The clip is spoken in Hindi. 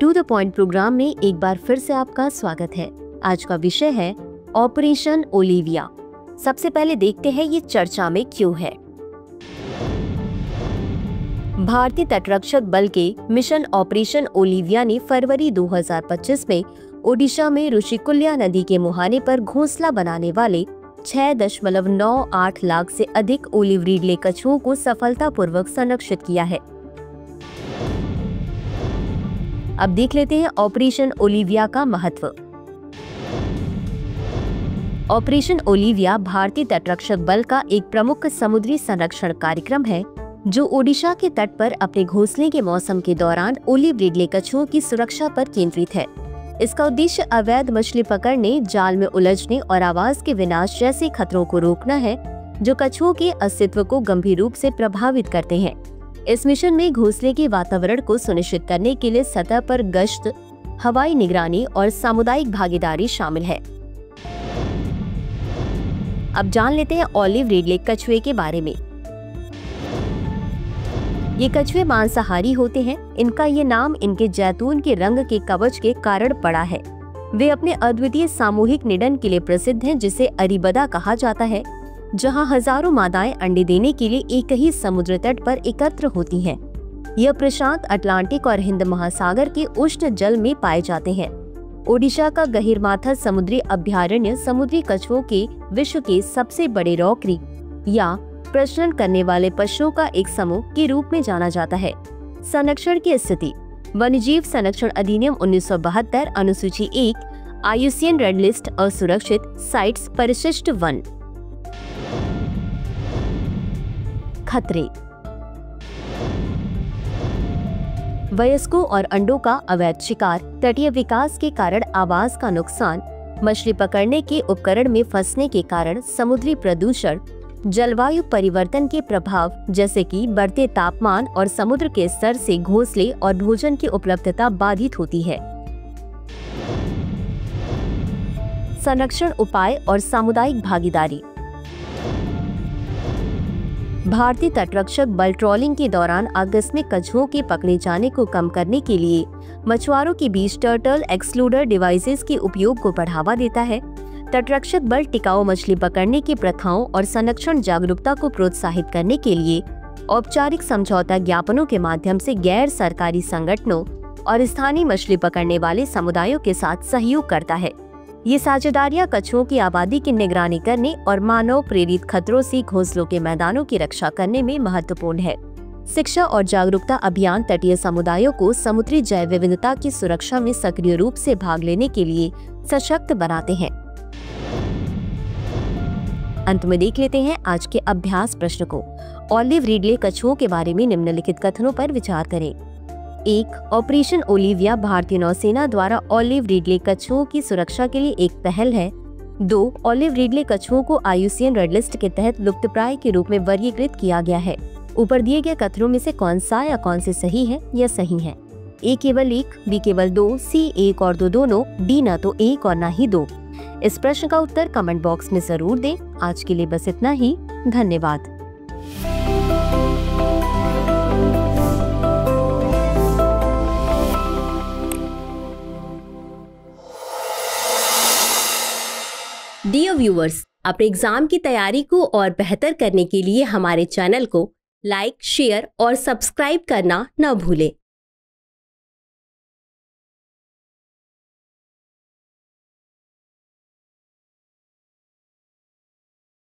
टू द पॉइंट प्रोग्राम में एक बार फिर से आपका स्वागत है। आज का विषय है ऑपरेशन ओलिविया। सबसे पहले देखते हैं ये चर्चा में क्यों है। भारतीय तटरक्षक बल के मिशन ऑपरेशन ओलिविया ने फरवरी 2025 में ओडिशा में ऋषिकुल्या नदी के मुहाने पर घोंसला बनाने वाले 6.98 लाख से अधिक ओलिव रिडले कछुओं को सफलतापूर्वक संरक्षित किया है। अब देख लेते हैं ऑपरेशन ओलिविया का महत्व। ऑपरेशन ओलिविया भारतीय तटरक्षक बल का एक प्रमुख समुद्री संरक्षण कार्यक्रम है जो ओडिशा के तट पर अपने घोंसले के मौसम के दौरान ओलिव रिडले कछुओं की सुरक्षा पर केंद्रित है। इसका उद्देश्य अवैध मछली पकड़ने, जाल में उलझने और आवास के विनाश जैसे खतरों को रोकना है जो कछुओं के अस्तित्व को गंभीर रूप से प्रभावित करते हैं। इस मिशन में घोंसले के वातावरण को सुनिश्चित करने के लिए सतह पर गश्त, हवाई निगरानी और सामुदायिक भागीदारी शामिल है। अब जान लेते हैं ओलिव रिडले कछुए के बारे में। ये कछुए मांसाहारी होते हैं। इनका ये नाम इनके जैतून के रंग के कवच के कारण पड़ा है। वे अपने अद्वितीय सामूहिक निडन के लिए प्रसिद्ध हैं, जिसे अरीबदा कहा जाता है, जहां हजारों मादाएं अंडे देने के लिए एक ही समुद्र तट पर एकत्र होती हैं। यह प्रशांत, अटलांटिक और हिंद महासागर के उष्ण जल में पाए जाते हैं। ओडिशा का गहीरमाथा समुद्री अभयारण्य समुद्री कछुओं के विश्व के सबसे बड़े रॉकरी या प्रजनन करने वाले पशुओं का एक समूह के रूप में जाना जाता है। संरक्षण की स्थिति। वन्यजीव संरक्षण अधिनियम 1972 अनुसूची 1 IUCN रेड लिस्ट असुरक्षित साइट्स परिशिष्ट वन। खतरे। वयस्कों और अंडों का अवैध शिकार, तटीय विकास के कारण आवास का नुकसान, मछली पकड़ने के उपकरण में फंसने के कारण समुद्री प्रदूषण, जलवायु परिवर्तन के प्रभाव जैसे कि बढ़ते तापमान और समुद्र के स्तर से घोंसले और भोजन की उपलब्धता बाधित होती है। संरक्षण उपाय और सामुदायिक भागीदारी। भारतीय तटरक्षक बल ट्रॉलिंग के दौरान आकस्मिक कछुओं के पकड़े जाने को कम करने के लिए मछुआरों के बीच टर्टल एक्सक्लूडर डिवाइसेस के उपयोग को बढ़ावा देता है। तटरक्षक बल टिकाऊ मछली पकड़ने की प्रथाओं और संरक्षण जागरूकता को प्रोत्साहित करने के लिए औपचारिक समझौता ज्ञापनों के माध्यम से गैर सरकारी संगठनों और स्थानीय मछली पकड़ने वाले समुदायों के साथ सहयोग करता है। ये साझेदारियां कछुओं की आबादी की निगरानी करने और मानव प्रेरित खतरों से घोंसलों के मैदानों की रक्षा करने में महत्वपूर्ण है। शिक्षा और जागरूकता अभियान तटीय समुदायों को समुद्री जैव विविधता की सुरक्षा में सक्रिय रूप से भाग लेने के लिए सशक्त बनाते हैं। अंत में देख लेते हैं आज के अभ्यास प्रश्न को। ओलिव रिडले कछुओं के बारे में निम्नलिखित कथनों पर विचार करें। 1. ऑपरेशन ओलिविया भारतीय नौसेना द्वारा ओलिव रिडले कछुओं की सुरक्षा के लिए एक पहल है। 2. ओलिव रिडले कछुओं को IUCN रेड लिस्ट के तहत लुप्तप्राय के रूप में वर्गीकृत किया गया है। ऊपर दिए गए कथनों में से कौन सा या कौन से सही है या सही है? A केवल 1, B केवल 2, C 1 और 2 दोनों, D न तो 1 और न ही 2। इस प्रश्न का उत्तर कमेंट बॉक्स में जरूर दें। आज के लिए बस इतना ही। धन्यवाद। डियर व्यूअर्स, अपने एग्जाम की तैयारी को और बेहतर करने के लिए हमारे चैनल को लाइक, शेयर और सब्सक्राइब करना न भूलें।